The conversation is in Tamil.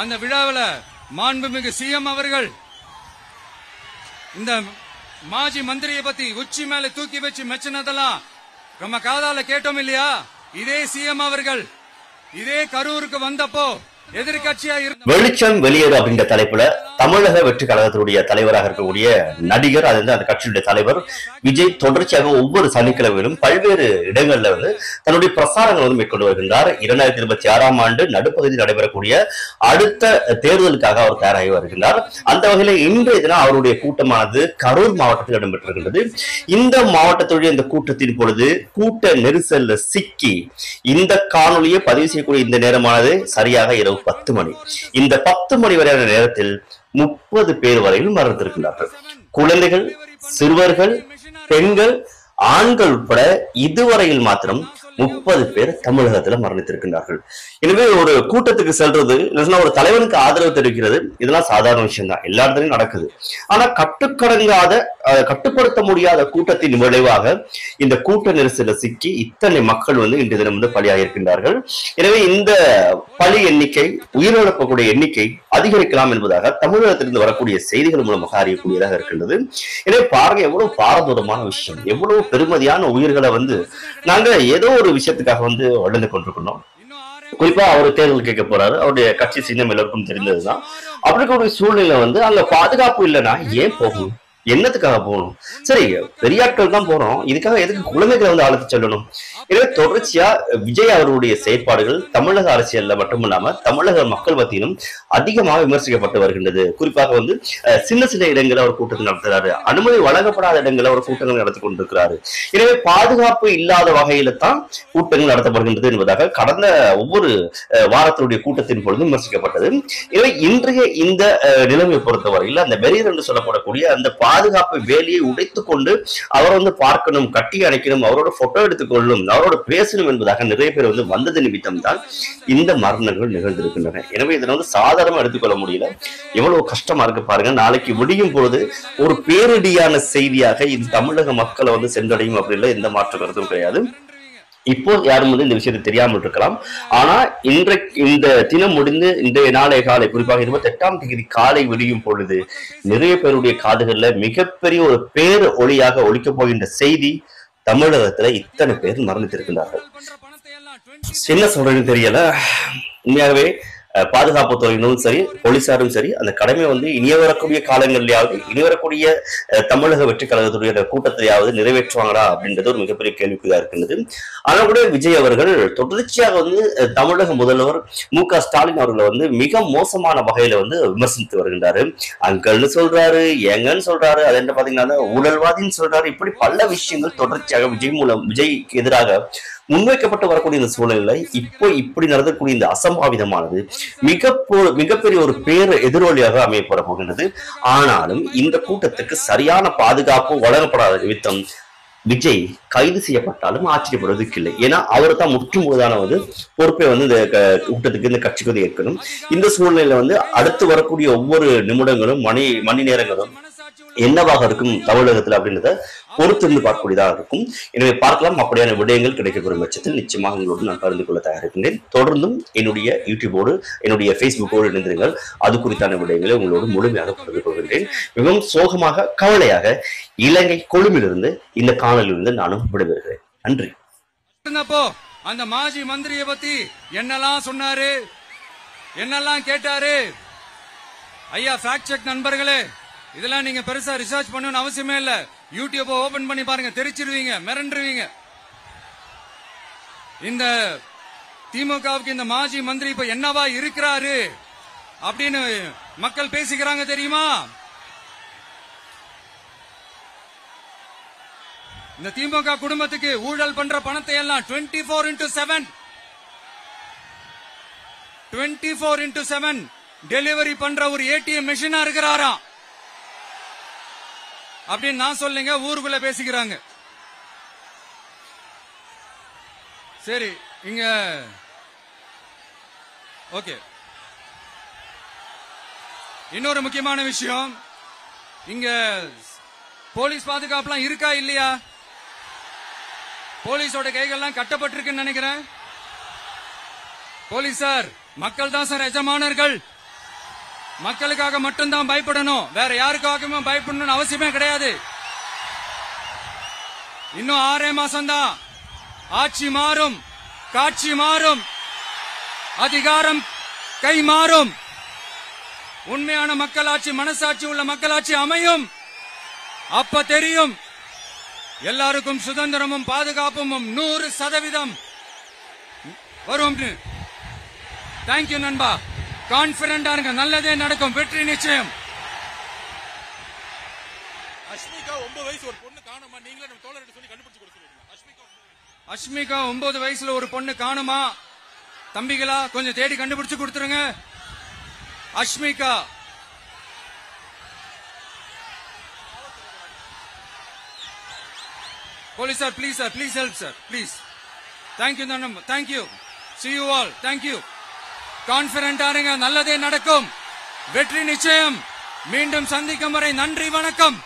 அந்த விழாவில் மாண்புமிகு சிஎம் அவர்கள் இந்த மாஜி மந்திரியை பத்தி உச்சி மேல தூக்கி வச்சு மெச்சினதெல்லாம் நம்ம காதால கேட்டோம் இல்லையா? இதே சிஎம் அவர்கள் இதே கரூருக்கு வந்தப்போ எதிர்கட்சியா வெளிச்சம் வெளியேறு அப்படின்ற தலைப்புல தமிழக வெற்றி கழகத்தினுடைய தலைவராக இருக்கக்கூடிய நடிகர், அது அந்த கட்சியுடைய தலைவர் விஜய் தொடர்ச்சியாக ஒவ்வொரு சனிக்கிழமையிலும் பல்வேறு இடங்கள்ல தன்னுடைய பிரசாரங்கள் மேற்கொண்டு வருகின்றார். 2026ஆம் ஆண்டு நடுப்பகுதியில் நடைபெறக்கூடிய அடுத்த தேர்தலுக்காக அவர் தயாராகி வருகின்றார். அந்த வகையில இன்றைய தினம் அவருடைய கூட்டமானது கரூர் மாவட்டத்தில் இடம்பெற்றிருக்கின்றது. இந்த மாவட்டத்துடைய இந்த கூட்டத்தின் பொழுது கூட்ட நெரிசல்ல சிக்கி இந்த காணொலியை பதிவு செய்யக்கூடிய இந்த நேரமானது சரியாக இரவு 10 மணி. இந்த 10 மணி வரையான நேரத்தில் 30 பேர் வரையில் மரணத்திருக்கிறார்கள். குழந்தைகள், சிறுவர்கள், பெண்கள், ஆண்கள் உட்பட இதுவரையில் மாத்திரம் 30 பேர் தமிழகத்துல மரணித்திருக்கின்றார்கள். எனவே ஒரு கூட்டத்துக்கு செல்றது, ஒரு தலைவனுக்கு ஆதரவு தெரிவிக்கிறது, இதெல்லாம் சாதாரண விஷயம் தான், எல்லா இடத்துலயும் நடக்குது. ஆனா கட்டுப்படுத்த முடியாத கூட்டத்தின் விளைவாக இந்த கூட்ட நெரிசல சிக்கி இத்தனை மக்கள் இன்று தினம் பலியாக இருக்கின்றார்கள். எனவே இந்த பலி எண்ணிக்கை, உயிரிழக்கக்கூடிய எண்ணிக்கை அதிகரிக்கலாம் என்பதாக தமிழகத்திலிருந்து வரக்கூடிய செய்திகள் மூலமாக அறியக்கூடியதாக இருக்கின்றது. எனவே பாருங்க, எவ்வளவு பாரதூரமான விஷயம், எவ்வளவு பெருமதியான உயிர்களை நாங்க ஏதோ ஒரு விஷயத்துக்காக வளர்ந்து கொண்டிருக்கணும். குறிப்பா அவர் தேர்தல் கேட்க போறாரு, அவருடைய கட்சி சின்னம் எல்லாருக்கும் தெரிந்ததுதான். அப்படி ஒரு சூழ்நிலை அங்க பாதுகாப்பு இல்லைன்னா ஏன் போகணும்? என்னத்துக்காக போகணும்? சரி, பெரியாட்கள் தான் போறோம், இதுக்காக எதுக்கு குழந்தைகளை அழைத்து செல்லணும்? எனவே தொடர்ச்சியா விஜய் அவருடைய செயற்பாடுகள் தமிழக அரசியல்ல மட்டுமில்லாம தமிழக மக்கள் மத்தியிலும் அதிகமாக விமர்சிக்கப்பட்டு வருகின்றது. குறிப்பாக சின்ன சின்ன இடங்களை அவர் கூட்டத்தில் நடத்துறாரு, அனுமதி வழங்கப்படாத இடங்களை அவர் கூட்டங்கள் நடத்தி கொண்டிருக்கிறாரு. எனவே பாதுகாப்பு இல்லாத வகையில தான் கூட்டங்கள் நடத்தப்படுகின்றது என்பதாக கடந்த ஒவ்வொரு வாரத்தினுடைய கூட்டத்தின் பொழுது விமர்சிக்கப்பட்டது. எனவே இன்றைய இந்த நிலைமையை பொறுத்தவரையில் அந்த பெரியர் என்று சொல்லப்படக்கூடிய அந்த பாதுகாப்பு வேலையை உடைத்துக் கொண்டு அவர் பார்க்கணும், கட்டி அணைக்கணும், அவரோட போட்டோ எடுத்துக்கொள்ளும், அவரோட பேசணும் என்பதாக நிறைய பேர் வந்தது நிமித்தம் தான் இந்த மரணங்கள் நிகழ்ந்திருக்கின்றன. எனவே இதை சாதாரணமா எடுத்துக்கொள்ள முடியல. எவ்வளவு கஷ்டமா இருக்கு பாருங்க. நாளைக்கு விடியும் பொழுது ஒரு பேரிடியான செய்தியாக இது தமிழக மக்களை சென்றடையும் அப்படின்ல எந்த மாற்று கருத்தும் கிடையாது. இப்போ யாரும் இந்த விஷயத்தை தெரியாமல் இருக்கலாம். ஆனா இந்த தினம் முடிந்து இன்றைய நாளை காலை, குறிப்பாக 28ஆம் தேதி காலை விடியும் பொழுது நிறைய பேருடைய காதுகள்ல மிகப்பெரிய ஒரு பேர் ஒளியாக ஒலிக்கப் போகின்ற செய்தி, தமிழகத்துல இத்தனை பேர் மரணித்திருக்கின்றார்கள். என்ன சொல்றதுன்னு தெரியல. உண்மையாகவே பாதுகாப்பு துறையினரும் சரி, போலீசாரும் சரி, அந்த கடமை இனி வரக்கூடிய காலங்களிலாவது, இனி வரக்கூடிய தமிழக வெற்றி கழகத்துடைய கூட்டத்தையாவது நிறைவேற்றுவாங்களா அப்படின்றது ஒரு மிகப்பெரிய கேள்விக்குறியா இருக்கின்றது. ஆனால் கூட விஜய் அவர்கள் தொடர்ச்சியாக தமிழக முதல்வர் மு.க. ஸ்டாலின் அவர்களை மிக மோசமான வகையில விமர்சித்து வருகின்றாரு. அங்கல்னு சொல்றாரு, ஏங்கன்னு சொல்றாரு, அது என்ன பாத்தீங்கன்னா ஊழல்வாதின்னு சொல்றாரு. இப்படி பல விஷயங்கள் தொடர்ச்சியாக விஜய்க்கு எதிராக முன்வைக்கப்பட்டு வரக்கூடிய இந்த சூழலில் இப்போ இப்படி நடக்கக்கூடிய இந்த அசம்பாவிதமானது மிகப்பெரிய ஒரு பேர் எதிரொலியாக அமையப்பட போகின்றது. ஆனாலும் இந்த கூட்டத்துக்கு சரியான பாதுகாப்பு வழங்கப்படாத நிமித்தம் விஜய் கைது செய்யப்பட்டாலும் ஆச்சரியப்படுவதற்கு இல்லை. ஏன்னா அவர் தான் முற்றுமுழுதான பொறுப்பை இந்த கூட்டத்துக்கு, இந்த கட்சிக்கு ஏற்கணும். இந்த சூழ்நிலையில அடுத்து வரக்கூடிய ஒவ்வொரு நிமிடங்களும் மணி நேரங்களும் என்னவாக இருக்கும் தமிழகத்தில் அப்படின்றத பொறுத்திருந்து பார்க்கக்கூடியதாக இருக்கும். எனவே பார்க்கலாம். அப்படியான விடயங்கள் கிடைக்கக்கூடிய பட்சத்தில் நிச்சயமாக உங்களோடு நான் பகிர்ந்து கொள்ள தயாரிக்கின்றேன். தொடர்ந்தும் என்னுடைய யூடியூபோடு, என்னுடைய ஃபேஸ்புக்கோடு இணைந்திருங்கள். அது குறித்தான விடயங்களை உங்களோடு முழுமையாக பகிர்ந்து கொள்கின்றேன். மிகவும் சோகமாக, கவலையாக இலங்கை கொழும்பிலிருந்து இந்த காணொலியிலிருந்து நானும் விடைபெறுகிறேன். நன்றி. அந்த மாஜி மந்திரியை பத்தி என்னெல்லாம் சொன்னாரு, என்னெல்லாம் கேட்டாரு. ஐயா ஃபேக்ட் செக் நண்பர்களே, இதெல்லாம் நீங்க பெருசா ரிசர்ச் பண்ணணும்னு அவசியமே இல்ல. யூடியூப் ஓபன் பண்ணி பாருங்க, தெரிச்சிருவீங்க, மிரண்டுருவீங்க. இந்த திமுகவுக்கு இந்த மாஜி மந்திரி இப்ப என்னவா இருக்கிறாரு அப்படின்னு மக்கள் பேசிக்கிறாங்க தெரியுமா? இந்த திமுக குடும்பத்துக்கு ஊழல் பண்ற பணத்தை எல்லாம் 24x7 டெலிவரி பண்ற ஒரு ஏடிஎம் மெஷினா இருக்கிறாராம் அப்படின்னு நான் சொல்லுங்க, ஊருக்குள்ள பேசிக்கிறாங்க. சரி, இங்க ஓகே. இன்னொரு முக்கியமான விஷயம், இங்க போலீஸ் பாதுகாப்புலாம் இருக்கா இல்லையா? போலீஸோட கைகள்லாம் கட்டப்பட்டிருக்குன்னு நினைக்கிறேன். போலீஸ் சார், மக்கள் தான் சார் எஜமானர்கள். மக்களுக்காக மட்டும்தான் பயப்படணும், வேற யாருக்காகவும் பயப்படணும்னு அவசியமே கிடையாது. இன்னும் 6 மாசம் தான். ஆட்சி மாறும், காட்சி மாறும், அதிகாரம் கை மாறும். உண்மையான மக்களாட்சி, மனசாட்சி உள்ள மக்களாட்சி அமையும். அப்ப தெரியும் எல்லாருக்கும் சுதந்திரமும் பாதுகாப்பும் 100% வரும். தேங்க்யூ நண்பா. கான்பிடண்டா இருங்க, நல்லதே நடக்கும், வெற்றி நிச்சயம். அஷ்மிகா 9 வயசு ஒரு பொண்ணு காணுமா, நீங்களே நம்ம தோழர்கிட்ட சொல்லி கண்டுபிடிச்சு கொடுக்க சொல்லுங்க. அஷ்மிகா 9 வயசுல ஒரு பொண்ணு காணுமா, தம்பிகளா கொஞ்சம் தேடி கண்டுபிடிச்சு கொடுத்துருங்க. Ashmika police sir, please sir, please help sir, please. Thank you நண்பா, thank you. See you all. Thank you. கான்பிடண்டா இருங்க, நல்லதே நடக்கும், வெற்றி நிச்சயம். மீண்டும் சந்திக்கும் வரை நன்றி, வணக்கம்.